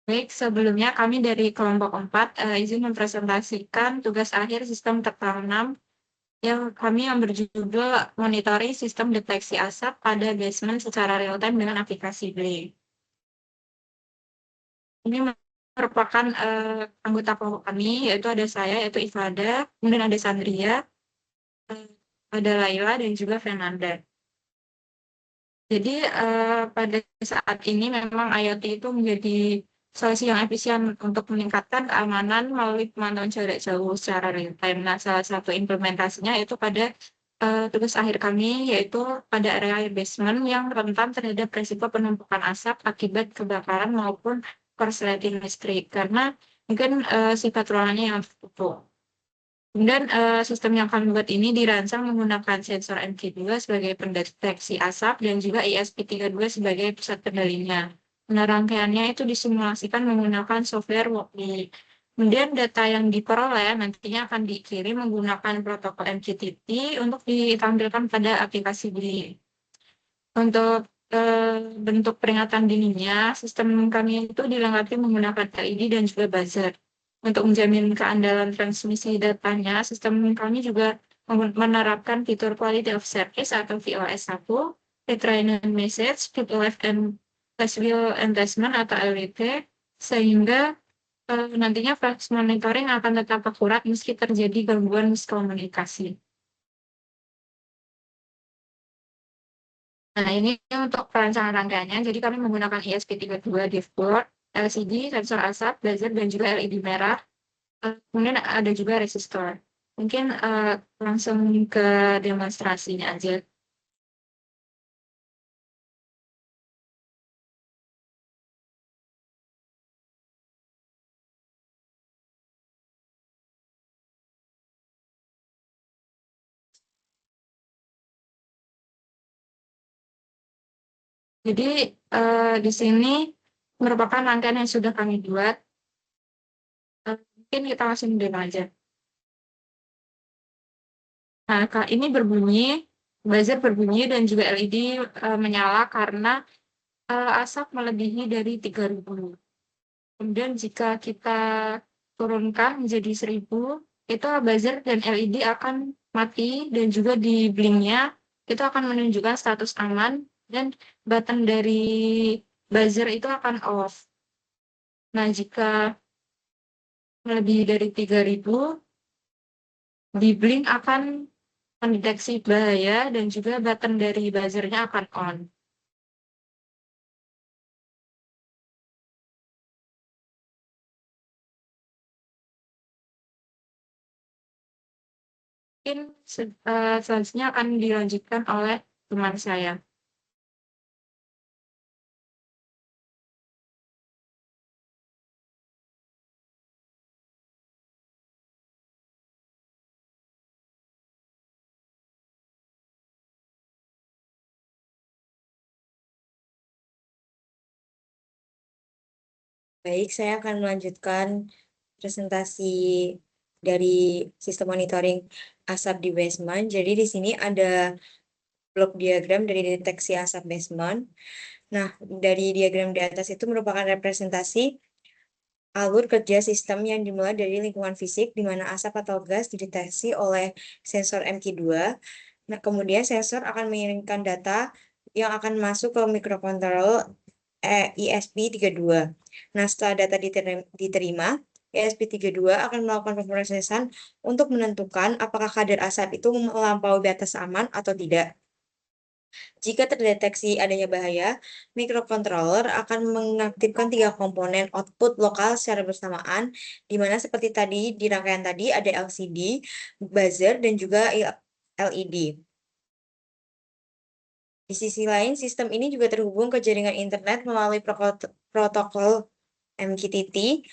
Baik, sebelumnya kami dari kelompok 4 izin mempresentasikan tugas akhir sistem tertanam yang berjudul monitoring sistem deteksi asap pada basement secara real time dengan aplikasi Blink. Ini merupakan anggota kelompok kami, yaitu ada saya, yaitu Ifada, kemudian ada Sandria, eh, ada Laila, dan juga Fernanda. Jadi pada saat ini memang IoT itu menjadi solusi yang efisien untuk meningkatkan keamanan melalui pemantauan jarak jauh secara real time. Nah, salah satu implementasinya itu pada tugas akhir kami, yaitu pada area basement yang rentan terhadap risiko penumpukan asap akibat kebakaran maupun korsleting listrik, karena mungkin sifat ruangannya yang tertutup. Kemudian sistem yang kami buat ini dirancang menggunakan sensor MQ2 sebagai pendeteksi asap dan juga ESP32 sebagai pusat kendalinya. Nah, rangkaiannya itu disimulasikan menggunakan software Walkme. Kemudian data yang diperoleh nantinya akan dikirim menggunakan protokol MQTT untuk ditampilkan pada aplikasi Blink. Untuk bentuk peringatan dininya, sistem kami itu dilengkapi menggunakan LED dan juga buzzer. Untuk menjamin keandalan transmisi datanya, sistem kami juga menerapkan fitur Quality of Service atau VOS1, Retrain Message, Field Left and Flash Wheel Enhancement atau LWT, sehingga nantinya flash monitoring akan tetap akurat meski terjadi gangguan miskomunikasi. Nah, ini untuk perancangan rangkaiannya. Jadi kami menggunakan ESP32 dashboard, LCD, sensor asap, laser, dan juga LED merah. Kemudian ada juga resistor. Mungkin langsung ke demonstrasinya aja. Jadi di sini merupakan rangkaian yang sudah kami buat. Mungkin kita langsung demo aja. Nah, ini berbunyi, buzzer berbunyi, dan juga LED menyala karena asap melebihi dari 3.000. Kemudian jika kita turunkan menjadi 1.000, itu buzzer dan LED akan mati dan juga di blinknya itu akan menunjukkan status aman dan button dari buzzer itu akan off. Nah, jika melebihi dari 3.000, di blink akan mendeteksi bahaya dan juga button dari buzzernya akan on. Mungkin selanjutnya akan dilanjutkan oleh teman saya. Baik, saya akan melanjutkan presentasi dari sistem monitoring asap di basement. Jadi di sini ada blok diagram dari deteksi asap basement. Nah, dari diagram di atas itu merupakan representasi alur kerja sistem yang dimulai dari lingkungan fisik di mana asap atau gas dideteksi oleh sensor MQ2. Nah, kemudian sensor akan mengirimkan data yang akan masuk ke mikrokontrol ESP32. Nah, setelah data diterima, ESP32 akan melakukan pemrosesan untuk menentukan apakah kadar asap itu melampaui batas aman atau tidak. Jika terdeteksi adanya bahaya, mikrocontroller akan mengaktifkan 3 komponen output lokal secara bersamaan, di mana seperti tadi di rangkaian tadi ada LCD, buzzer, dan juga LED. Di sisi lain, sistem ini juga terhubung ke jaringan internet melalui protokol MQTT.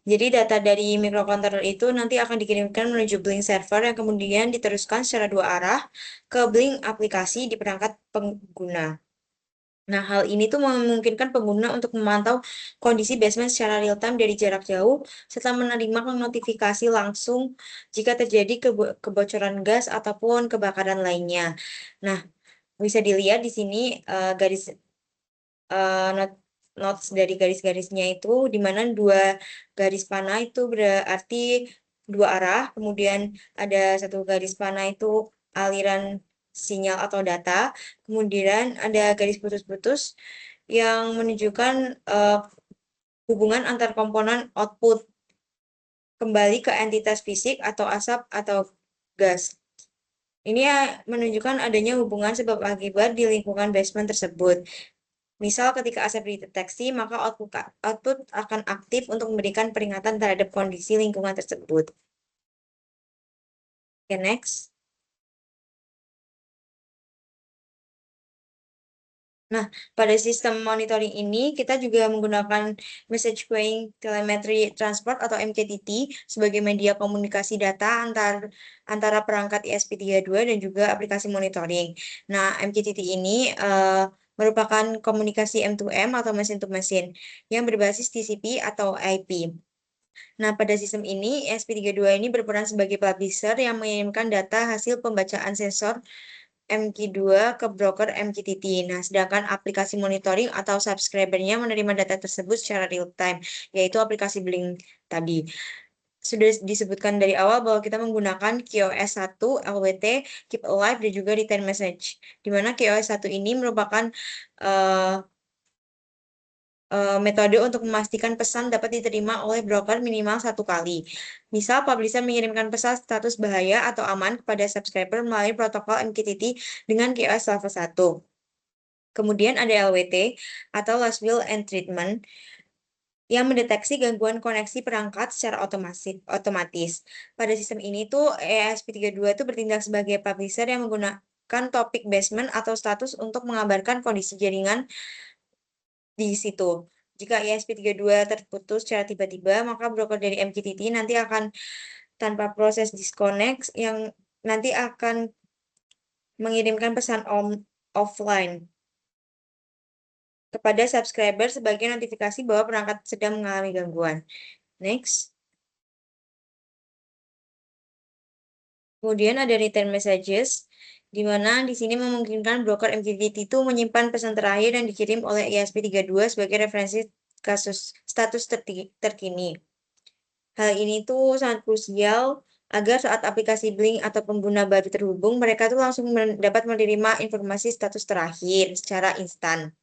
Jadi data dari mikrokontroller itu nanti akan dikirimkan menuju Blink server yang kemudian diteruskan secara 2 arah ke Blink aplikasi di perangkat pengguna. Nah, hal ini tuh memungkinkan pengguna untuk memantau kondisi basement secara real time dari jarak jauh serta menerima notifikasi langsung jika terjadi kebocoran gas ataupun kebakaran lainnya. Nah, bisa dilihat di sini garis notes dari garis-garisnya itu, di mana dua garis panah itu berarti dua arah, kemudian ada satu garis panah itu aliran sinyal atau data, kemudian ada garis putus-putus yang menunjukkan hubungan antar komponen output kembali ke entitas fisik atau asap atau gas. Ini ya menunjukkan adanya hubungan sebab akibat di lingkungan basement tersebut. Misal ketika asap dideteksi, maka output akan aktif untuk memberikan peringatan terhadap kondisi lingkungan tersebut. Oke, next. Nah, pada sistem monitoring ini kita juga menggunakan Message Queuing Telemetry Transport atau MQTT sebagai media komunikasi data antara perangkat ESP32 dan juga aplikasi monitoring. Nah, MQTT ini merupakan komunikasi M2M atau machine to machine yang berbasis TCP atau IP. Nah, pada sistem ini, ESP32 ini berperan sebagai publisher yang mengirimkan data hasil pembacaan sensor MQ2 ke broker MQTT. Nah, sedangkan aplikasi monitoring atau subscribernya menerima data tersebut secara real time, yaitu aplikasi Blink tadi. Sudah disebutkan dari awal bahwa kita menggunakan QoS 1, LWT, Keep Alive, dan juga Return Message. Di mana QoS 1 ini merupakan metode untuk memastikan pesan dapat diterima oleh broker minimal satu kali. Misal, publisher mengirimkan pesan status bahaya atau aman kepada subscriber melalui protokol MQTT dengan QoS level 1. Kemudian ada LWT atau Last Will and Treatment yang mendeteksi gangguan koneksi perangkat secara otomatis. Pada sistem ini tuh ESP32 itu bertindak sebagai publisher yang menggunakan topik basement atau status untuk mengabarkan kondisi jaringan di situ. Jika ESP32 terputus secara tiba-tiba, maka broker dari MQTT nanti akan tanpa proses disconnect yang nanti akan mengirimkan pesan offline kepada subscriber sebagai notifikasi bahwa perangkat sedang mengalami gangguan. Next. Kemudian ada return messages, di mana di sini memungkinkan broker MQTT itu menyimpan pesan terakhir yang dikirim oleh ESP32 sebagai referensi kasus status terkini. Hal ini tuh sangat krusial agar saat aplikasi Blink atau pengguna baru terhubung, mereka tuh langsung dapat menerima informasi status terakhir secara instan.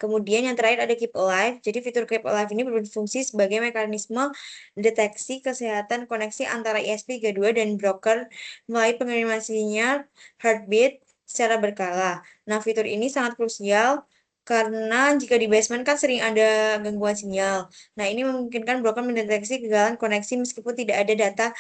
Kemudian yang terakhir ada Keep Alive. Jadi fitur Keep Alive ini berfungsi sebagai mekanisme deteksi kesehatan koneksi antara ESP32 dan broker melalui pengiriman sinyal heartbeat secara berkala. Nah, fitur ini sangat krusial karena jika di basement kan sering ada gangguan sinyal. Nah, ini memungkinkan broker mendeteksi kegagalan koneksi meskipun tidak ada data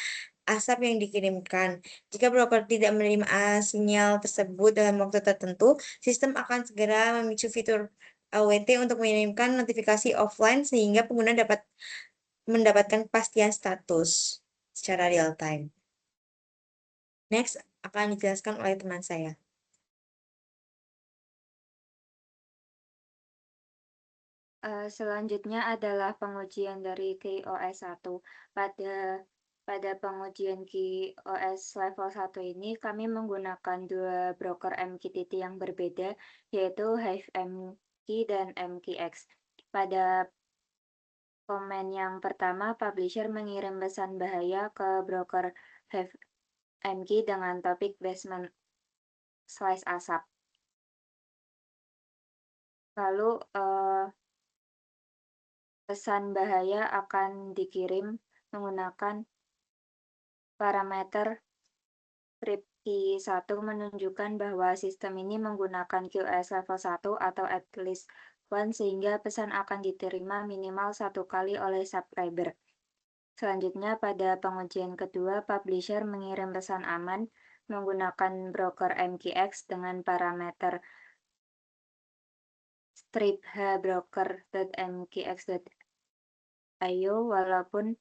asap yang dikirimkan. Jika broker tidak menerima sinyal tersebut dalam waktu tertentu, sistem akan segera memicu fitur LWT untuk mengirimkan notifikasi offline sehingga pengguna dapat mendapatkan kepastian status secara real time. Next akan dijelaskan oleh teman saya. Selanjutnya adalah pengujian dari QoS 1. Pada pengujian QoS level 1 ini, kami menggunakan dua broker MQTT yang berbeda, yaitu HiveMQ dan MQX. Pada komen yang pertama, publisher mengirim pesan bahaya ke broker HiveMQ dengan topik basement slice asap. Lalu, pesan bahaya akan dikirim menggunakan parameter script1 menunjukkan bahwa sistem ini menggunakan QoS level 1 atau at least one sehingga pesan akan diterima minimal satu kali oleh subscriber. Selanjutnya pada pengujian kedua, publisher mengirim pesan aman menggunakan broker MQX dengan parameter strip_h_broker.mqx.io. Walaupun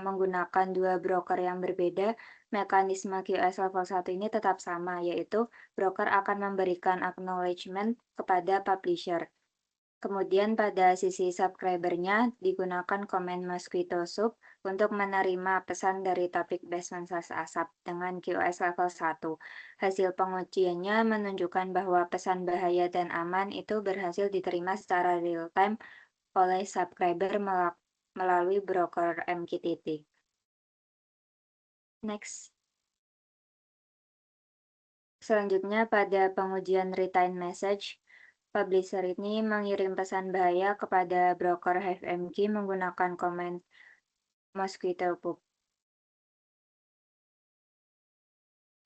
menggunakan dua broker yang berbeda, mekanisme QoS level 1 ini tetap sama, yaitu broker akan memberikan acknowledgement kepada publisher. Kemudian pada sisi subscriber-nya digunakan komen Mosquito Soup untuk menerima pesan dari topik basement asap dengan QoS level 1. Hasil pengujiannya menunjukkan bahwa pesan bahaya dan aman itu berhasil diterima secara real-time oleh subscriber melalui broker MQTT. Next. Selanjutnya pada pengujian retain message, publisher ini mengirim pesan bahaya kepada broker HiveMQ menggunakan komen Mosquito Poop.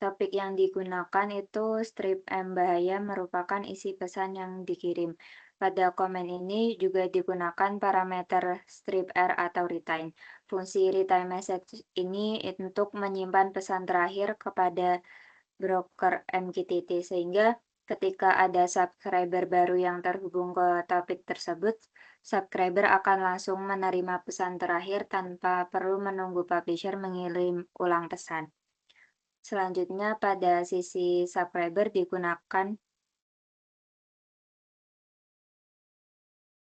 Topik yang digunakan itu strip M bahaya merupakan isi pesan yang dikirim. Pada komen ini juga digunakan parameter strip R atau retain. Fungsi retain message ini untuk menyimpan pesan terakhir kepada broker MQTT sehingga ketika ada subscriber baru yang terhubung ke topik tersebut, subscriber akan langsung menerima pesan terakhir tanpa perlu menunggu publisher mengirim ulang pesan. Selanjutnya pada sisi subscriber digunakan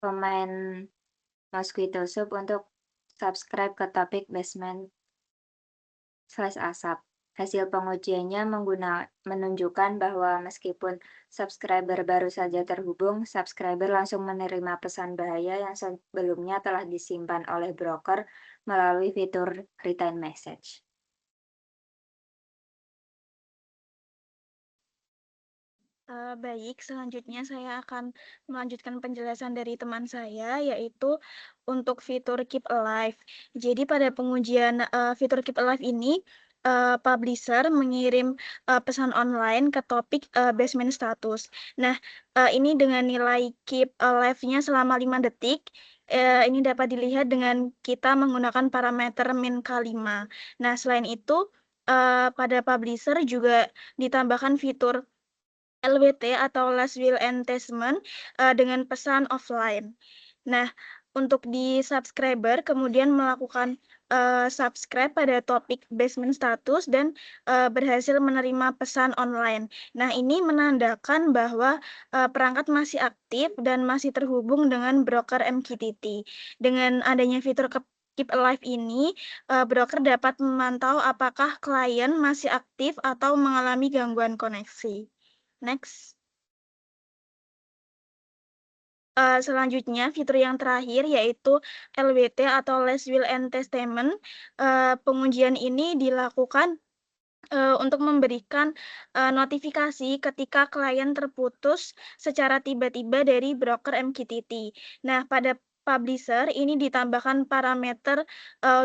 komen Mosquito Soup untuk subscribe ke topik basement/asap. Hasil pengujiannya menunjukkan bahwa meskipun subscriber baru saja terhubung, subscriber langsung menerima pesan bahaya yang sebelumnya telah disimpan oleh broker melalui fitur retain message. Baik, selanjutnya saya akan melanjutkan penjelasan dari teman saya, yaitu untuk fitur Keep Alive. Jadi pada pengujian fitur Keep Alive ini, publisher mengirim pesan online ke topik basement status. Nah, ini dengan nilai Keep Alive-nya selama 5 detik. Ini dapat dilihat dengan kita menggunakan parameter min K5. Nah, selain itu, pada publisher juga ditambahkan fitur LWT atau Last Will Enhancement dengan pesan offline. Nah, untuk di subscriber kemudian melakukan subscribe pada topik basement status dan berhasil menerima pesan online. Nah, ini menandakan bahwa perangkat masih aktif dan masih terhubung dengan broker MQTT. Dengan adanya fitur Keep Alive ini, broker dapat memantau apakah klien masih aktif atau mengalami gangguan koneksi. Next. Selanjutnya, fitur yang terakhir yaitu LWT atau Last Will Enhancement. Pengujian ini dilakukan untuk memberikan notifikasi ketika klien terputus secara tiba-tiba dari broker MQTT. Nah, pada publisher ini ditambahkan parameter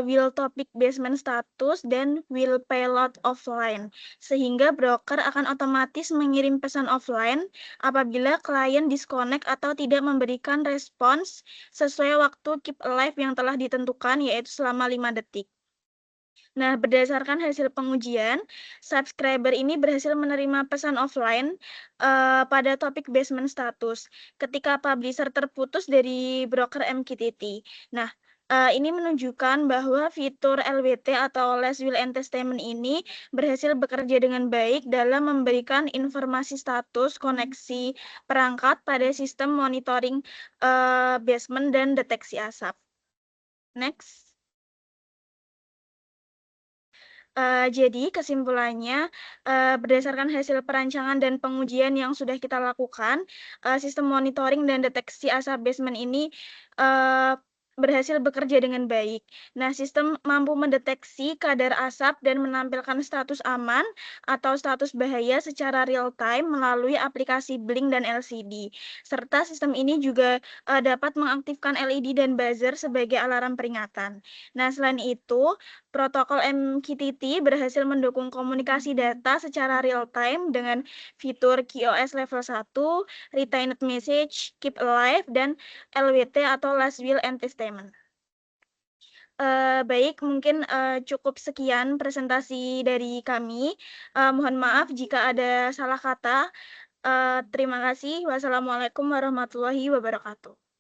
will topic basement status dan will payload offline, sehingga broker akan otomatis mengirim pesan offline apabila klien disconnect atau tidak memberikan respons sesuai waktu keep alive yang telah ditentukan, yaitu selama 5 detik. Nah, berdasarkan hasil pengujian, subscriber ini berhasil menerima pesan offline pada topik basement status ketika publisher terputus dari broker MQTT. Nah, ini menunjukkan bahwa fitur LWT atau Last Will Enhancement ini berhasil bekerja dengan baik dalam memberikan informasi status koneksi perangkat pada sistem monitoring basement dan deteksi asap. Next. Jadi kesimpulannya, berdasarkan hasil perancangan dan pengujian yang sudah kita lakukan, sistem monitoring dan deteksi asap basement ini berhasil bekerja dengan baik. Nah, sistem mampu mendeteksi kadar asap dan menampilkan status aman atau status bahaya secara real time melalui aplikasi Blink dan LCD. Serta sistem ini juga dapat mengaktifkan LED dan buzzer sebagai alarm peringatan. Nah, selain itu, protokol MQTT berhasil mendukung komunikasi data secara real time dengan fitur QoS level 1, retained message, keep alive, dan LWT atau last will enhancement. Baik, mungkin cukup sekian presentasi dari kami. Mohon maaf jika ada salah kata. Terima kasih. Wassalamualaikum warahmatullahi wabarakatuh.